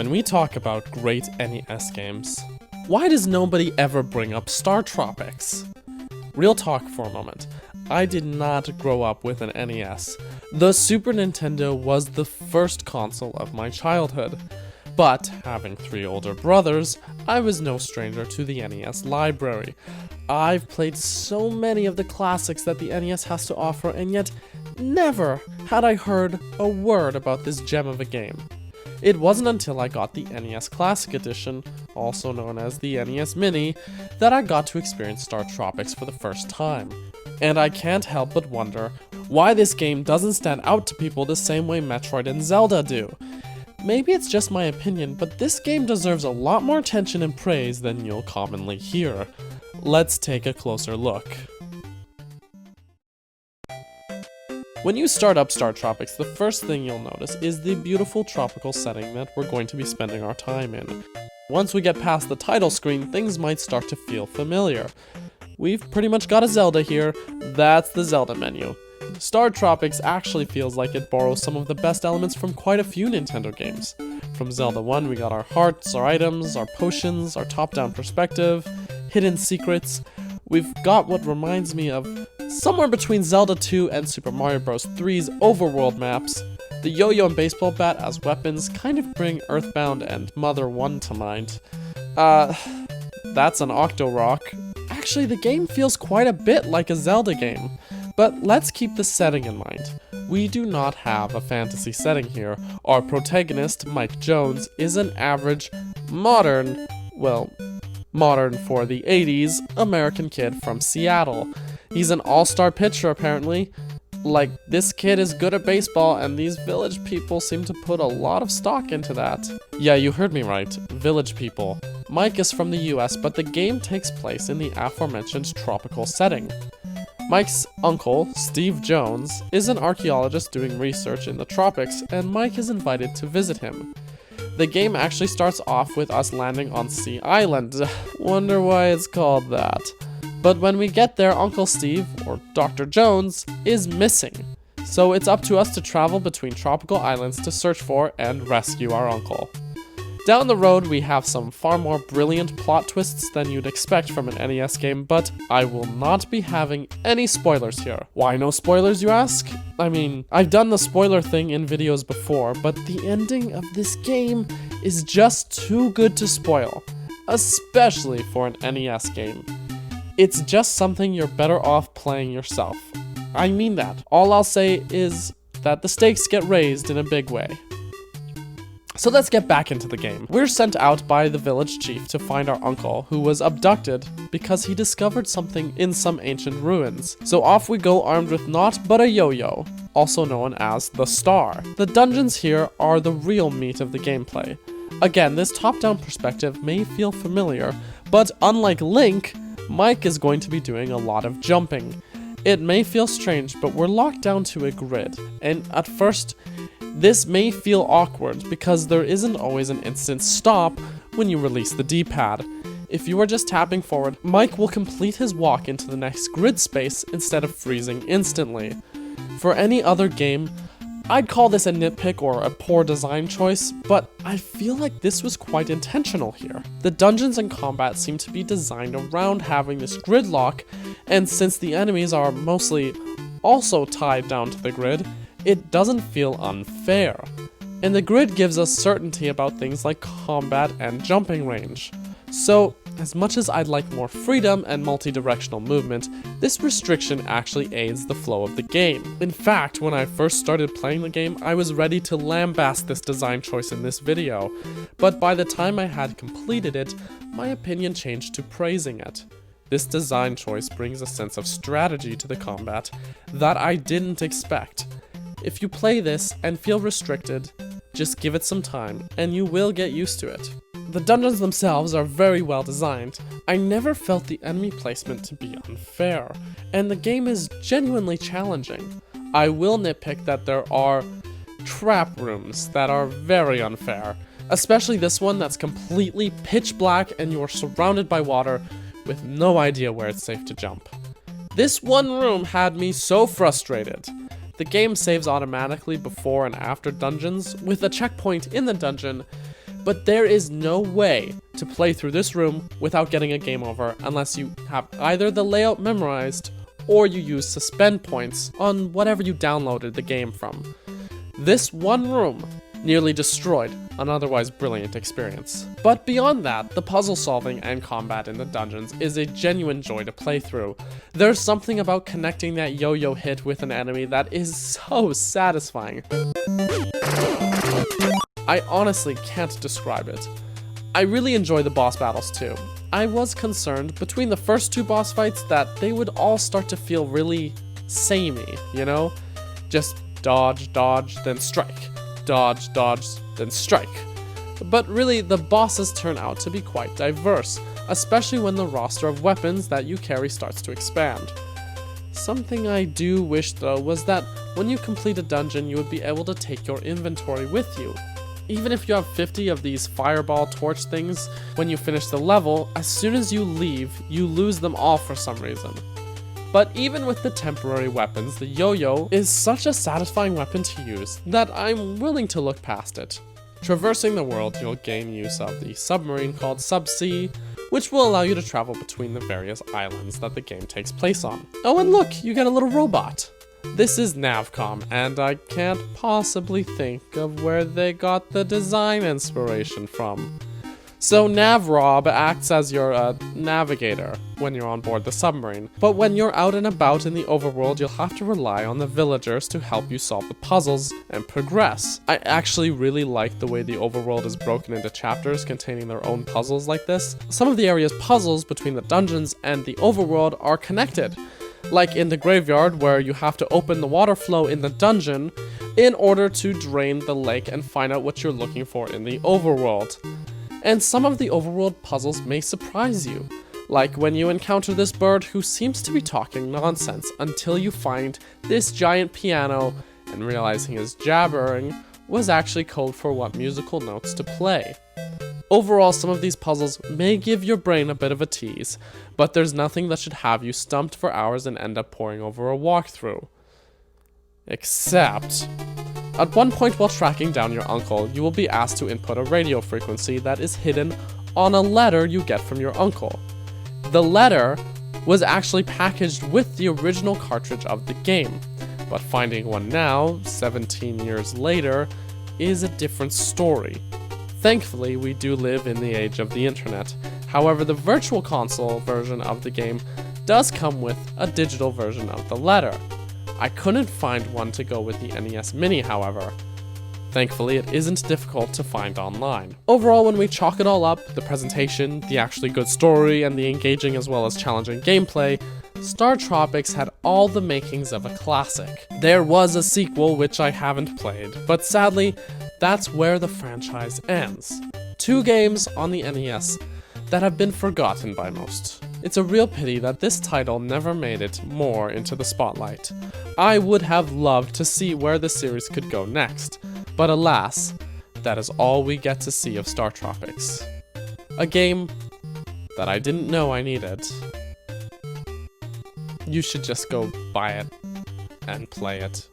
when we talk about great NES games, why does nobody ever bring up StarTropics? Real talk for a moment. I did not grow up with an NES. The Super Nintendo was the first console of my childhood. But, having 3 older brothers, I was no stranger to the NES library. I've played so many of the classics that the NES has to offer, and yet never had I heard a word about this gem of a game. It wasn't until I got the NES Classic Edition, also known as the NES Mini, that I got to experience StarTropics for the first time. And I can't help but wonder why this game doesn't stand out to people the same way Metroid and Zelda do. Maybe it's just my opinion, but this game deserves a lot more attention and praise than you'll commonly hear. Let's take a closer look. When you start up StarTropics, the first thing you'll notice is the beautiful tropical setting that we're going to be spending our time in. Once we get past the title screen, things might start to feel familiar. We've pretty much got a Zelda here. That's the Zelda menu. StarTropics actually feels like it borrows some of the best elements from quite a few Nintendo games. From Zelda 1, we got our hearts, our items, our potions, our top-down perspective, hidden secrets. We've got what reminds me of somewhere between Zelda 2 and Super Mario Bros. 3's overworld maps. The yo-yo and baseball bat as weapons kind of bring Earthbound and Mother 1 to mind. That's an Octo-Rock. Actually, the game feels quite a bit like a Zelda game. But let's keep the setting in mind. We do not have a fantasy setting here. Our protagonist, Mike Jones, is an average, modern for the 80s, American kid from Seattle. He's an all-star pitcher, apparently. Like, this kid is good at baseball, and these village people seem to put a lot of stock into that. Yeah, you heard me right. Village people. Mike is from the US, but the game takes place in the aforementioned tropical setting. Mike's uncle, Steve Jones, is an archaeologist doing research in the tropics, and Mike is invited to visit him. The game actually starts off with us landing on Sea Island. Wonder why it's called that. But when we get there, Uncle Steve, or Dr. Jones, is missing. So it's up to us to travel between tropical islands to search for and rescue our uncle. Down the road, we have some far more brilliant plot twists than you'd expect from an NES game, but I will not be having any spoilers here. Why no spoilers, you ask? I mean, I've done the spoiler thing in videos before, but the ending of this game is just too good to spoil, especially for an NES game. It's just something you're better off playing yourself. I mean that. All I'll say is that the stakes get raised in a big way. So let's get back into the game. We're sent out by the village chief to find our uncle, who was abducted because he discovered something in some ancient ruins. So off we go armed with naught but a yo-yo, also known as the Star. The dungeons here are the real meat of the gameplay. Again, this top-down perspective may feel familiar, but unlike Link, Mike is going to be doing a lot of jumping. It may feel strange, but we're locked down to a grid, and at first, this may feel awkward because there isn't always an instant stop when you release the D-pad. If you are just tapping forward, Mike will complete his walk into the next grid space instead of freezing instantly. For any other game, I'd call this a nitpick or a poor design choice, but I feel like this was quite intentional here. The dungeons and combat seem to be designed around having this gridlock, and since the enemies are mostly also tied down to the grid, it doesn't feel unfair. And the grid gives us certainty about things like combat and jumping range. So, as much as I'd like more freedom and multi-directional movement, this restriction actually aids the flow of the game. In fact, when I first started playing the game, I was ready to lambaste this design choice in this video, but by the time I had completed it, my opinion changed to praising it. This design choice brings a sense of strategy to the combat that I didn't expect. If you play this and feel restricted, just give it some time, and you will get used to it. The dungeons themselves are very well designed. I never felt the enemy placement to be unfair, and the game is genuinely challenging. I will nitpick that there are trap rooms that are very unfair, especially this one that's completely pitch black and you're surrounded by water with no idea where it's safe to jump. This one room had me so frustrated. The game saves automatically before and after dungeons, with a checkpoint in the dungeon, but there is no way to play through this room without getting a game over unless you have either the layout memorized or you use suspend points on whatever you downloaded the game from. This one room nearly destroyed an otherwise brilliant experience. But beyond that, the puzzle solving and combat in the dungeons is a genuine joy to play through. There's something about connecting that yo-yo hit with an enemy that is so satisfying. I honestly can't describe it. I really enjoy the boss battles too. I was concerned between the first 2 boss fights that they would all start to feel really samey, you know? Just dodge, dodge, then strike. Dodge, dodge, then strike. But really, the bosses turn out to be quite diverse, especially when the roster of weapons that you carry starts to expand. Something I do wish though was that when you complete a dungeon, you would be able to take your inventory with you. Even if you have 50 of these fireball torch things, when you finish the level, as soon as you leave, you lose them all for some reason. But even with the temporary weapons, the yo-yo is such a satisfying weapon to use that I'm willing to look past it. Traversing the world, you'll gain use of the submarine called Subsea, which will allow you to travel between the various islands that the game takes place on. Oh, and look, you get a little robot. This is Navcom, and I can't possibly think of where they got the design inspiration from. So Navrob acts as your navigator when you're on board the submarine, but when you're out and about in the overworld, you'll have to rely on the villagers to help you solve the puzzles and progress. I actually really like the way the overworld is broken into chapters containing their own puzzles like this. Some of the area's puzzles between the dungeons and the overworld are connected, like in the graveyard where you have to open the water flow in the dungeon in order to drain the lake and find out what you're looking for in the overworld. And some of the overworld puzzles may surprise you, like when you encounter this bird who seems to be talking nonsense until you find this giant piano and realizing his jabbering was actually code for what musical notes to play. Overall, some of these puzzles may give your brain a bit of a tease, but there's nothing that should have you stumped for hours and end up poring over a walkthrough. Except, at one point while tracking down your uncle, you will be asked to input a radio frequency that is hidden on a letter you get from your uncle. The letter was actually packaged with the original cartridge of the game, but finding one now, 17 years later, is a different story. Thankfully, we do live in the age of the internet. However, the virtual console version of the game does come with a digital version of the letter. I couldn't find one to go with the NES Mini, however. Thankfully, it isn't difficult to find online. Overall, when we chalk it all up, the presentation, the actually good story, and the engaging as well as challenging gameplay, StarTropics had all the makings of a classic. There was a sequel which I haven't played, but sadly, that's where the franchise ends. 2 games on the NES that have been forgotten by most. It's a real pity that this title never made it more into the spotlight. I would have loved to see where the series could go next, but alas, that is all we get to see of StarTropics. A game that I didn't know I needed. You should just go buy it and play it.